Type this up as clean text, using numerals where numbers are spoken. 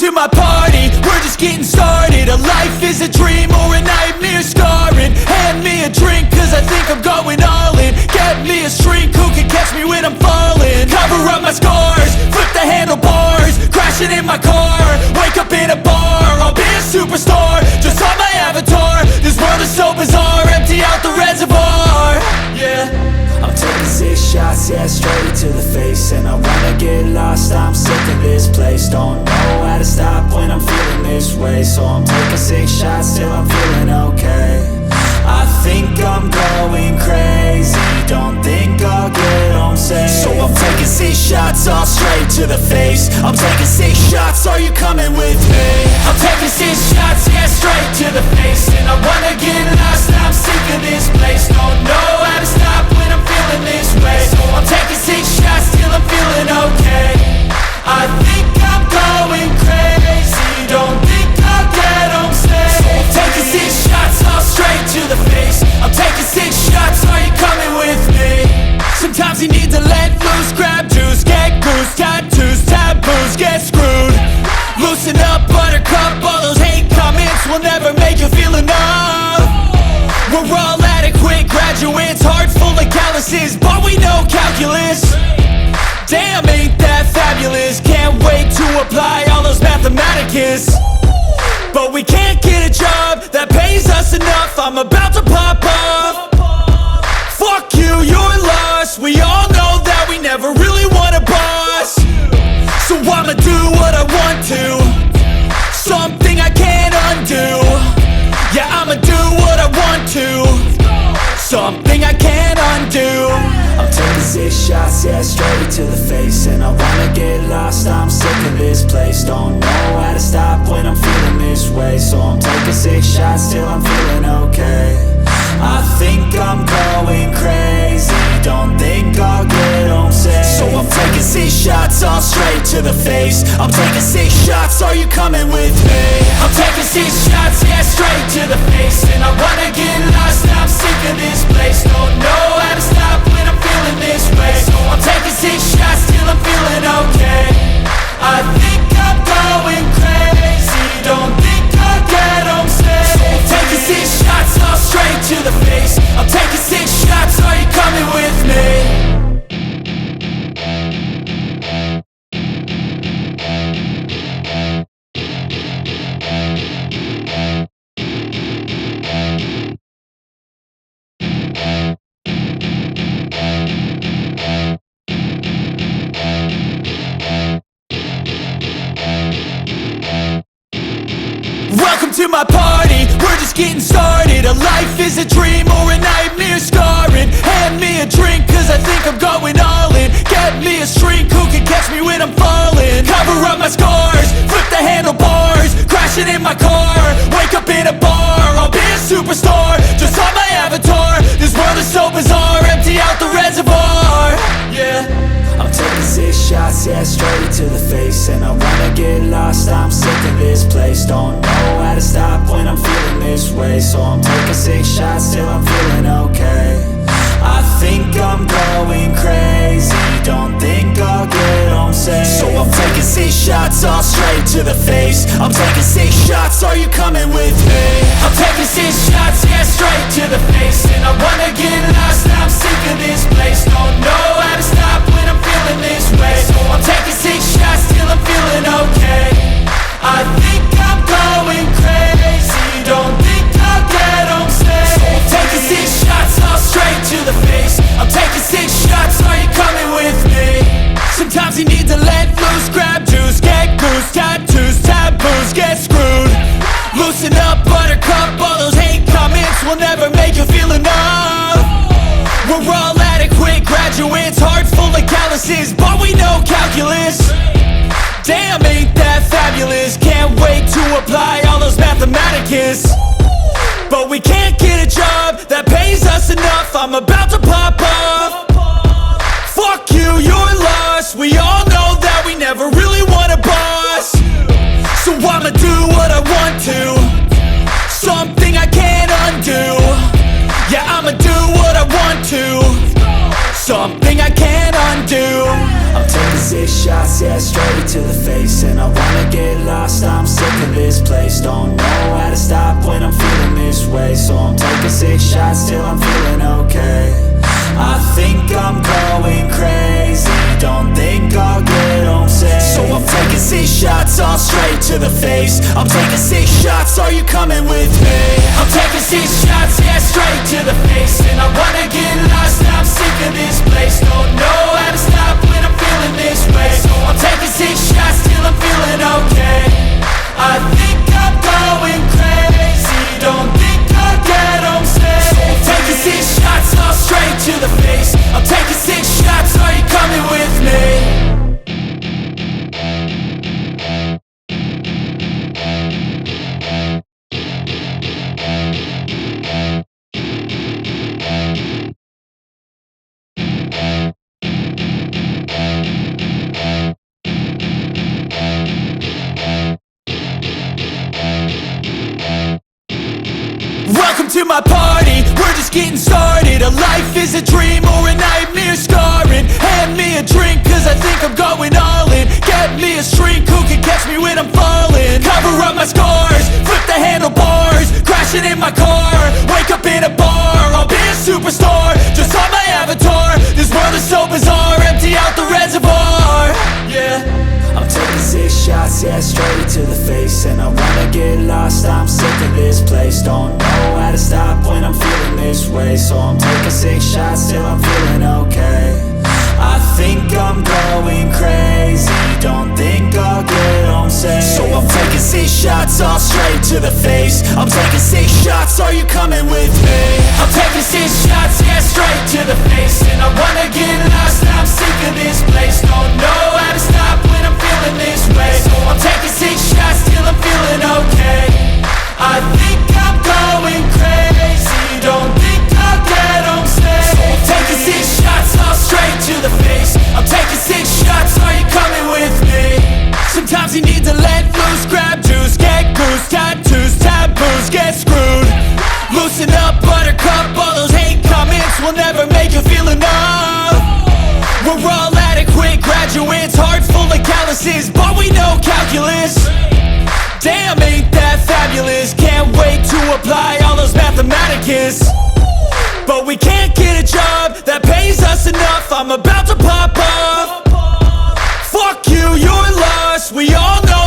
to my party, we're just getting started. A life is a dream or a nightmare scarring. Hand me a drink cause I think I'm going all in. Get me a shrink who can catch me when I'm falling. Cover up my scars, flip the handlebars, crashing in my car, wake up in a bar. I'll be a superstar, just on my avatar. This world is so bizarre, empty out the reservoir. Yeah, I'm taking 6 shots, yeah, straight to the face. And I wanna get lost, I'm sick of this place. Don't know how to stop when I'm feeling this way. So I'm taking 6 shots till I'm feeling okay. I think I'm going crazy, don't think I'll get home safe. So I'm taking 6 shots, all straight to the face. I'm taking 6 shots, are you coming with me? I'm taking 6 shots, yeah, straight to the face. And I wanna get lost, I'm sick of this place. Don't know how to stop when I'm feeling this way. So I'm taking 6 shots till I'm feeling okay. I think I'm going crazy, don't think I'll get home safe. So I'm taking 6 shots, all straight to the face. I'm taking 6 shots, are you coming with me? Sometimes you need to let loose, grab juice, get goose, tattoos, taboos, get screwed. Loosen up, buttercup, all those hate comments will never make you feel enough. We're all adequate graduates, heart full of calluses, but we know calculus. Damn, ain't that fabulous? Can't wait to apply all those mathematicus. But we can't get a job that pays us enough. I'm about to pop off. Fuck you, you're lost. We all know that we never really want a boss. So I'ma do what I want to, something I can't undo. Yeah, I'ma do what I want to, something I can't undo. I'm taking 6 shots, yeah, straight to the face. And I wanna get lost, I'm sick of this place. Don't know how to stop when I'm feeling this way. So I'm taking 6 shots till I'm feeling okay. I think I'm going crazy, don't think I'll get home safe. So I'm taking 6 shots, all straight to the face. I'm taking 6 shots, are you coming with me? I'm taking 6 shots, yeah, straight to the face. And I wanna get lost, I'm sick of this place. Don't know how to stop when I'm feeling this way. So I'm taking 6 shots till I'm feeling okay. I think I'm going crazy, don't think I'll get home safe. So I'm taking 6 shots, all straight to the face. I'm taking 6 shots, are you coming with me? Welcome to my party, we're just getting started. A life is a dream or a nightmare scarring. Hand me a drink cause I think I'm going all in. Get me a shrink who can catch me when I'm falling. Cover up my scars, flip the handlebars, crashing in my car, wake up in a bar. I'll be a superstar, just on my avatar. This world is so bizarre, empty out the reservoir. Yeah, I'm taking 6 shots, yeah, straight to the face. And I wanna get lost, I'm sick of this place. Don't know how to stop when I'm feeling this way. So I'm taking 6 shots till I'm feeling okay. I think I'm going crazy, don't think I'll get home safe. So I'm taking 6 shots, all straight to the face. I'm taking 6 shots, are you coming with me? I'm taking 6 shots, yeah, straight to the face. And I wanna get lost, I'm sick of this place. Don't know how to stop when I'm feeling this way. So I'm taking 6 shots till I'm feeling okay. I think I'm going crazy, don't think I'll get home safe. So I'm taking 6 shots, all straight to the face. I'm taking 6 shots, are you coming with me? Sometimes you need to let loose, grab juice, get goose, tattoos, taboos, get screwed. Loosen up, buttercup, all those hate comments will never make you feel enough. We're all adequate graduates, heart full of calluses, but we know calculus. Damn, ain't that fabulous? Can't wait to apply all those mathematicus. But we can't get a job that pays us enough. I'm about to pop off. Fuck you, you're lost. We all know that we never really want a boss. So I'ma do what I want to, something I can't undo. Yeah, I'ma do what I want to, something I can't undo. I'm taking 6 shots, yeah, straight to the face. And I wanna get lost, I'm sick of this place. Don't know how to stop when I'm feeling this way. So I'm taking 6 shots till I'm feeling okay. I think I'm going crazy, don't think I'll get home safe. So I'm taking 6 shots, all straight to the face. I'm taking 6 shots, are you coming with me? I'm taking 6 shots, yeah, straight to the face. And I wanna get lost, I'm sick of this place. Don't know how to stop when I'm feeling this way. So I'm taking 6 shots till I'm feeling okay. I think I'm going crazy, don't think I'll get home safe. So I'm taking 6 shots, all straight to the face. I'm taking 6 shots, are you coming with me? Welcome to my party, we're just getting started. A life is a dream or a nightmare scarring. Hand me a drink cause I think I'm going all in. Get me a shrink who can catch me when I'm falling. Cover up my scars, flip the handlebars. Crashing in my car, wake up in a bar. I'll be a superstar, just on my avatar. This world is so bizarre, empty out the reservoir. Yeah, I'm taking 6 shots, yeah, straight to the face. And I wanna get lost, I'm sick of this place. Don't know how to stop when I'm feeling this way. So I'm taking 6 shots till I'm feeling okay. I think I'm going crazy, don't think I'll get home safe. So I'm taking 6 shots, all straight to the face. I'm taking 6 shots, are you coming with me? I'm taking 6 shots, yeah, straight to the face. And I wanna get lost, I'm sick of this place. Don't know how to stop when I'm feeling this way. So I'm taking 6 shots till I'm feeling okay. I think I'm going crazy, don't think I'll get home safe. So I'm taking 6 shots, all straight to the face. I'm taking 6 shots, are you coming with me? Sometimes you need to let loose, grab juice, get goose, tattoos, taboos, get screwed. Loosen up, buttercup, all those hate comments will never make you feel enough. We're all adequate graduates, heart full of calluses, but we know calculus. Damn, ain't that fabulous? Can't wait to apply all those mathematicus. But we can't get a job that pays us enough. I'm about to pop off. Fuck you, you're lost, we all know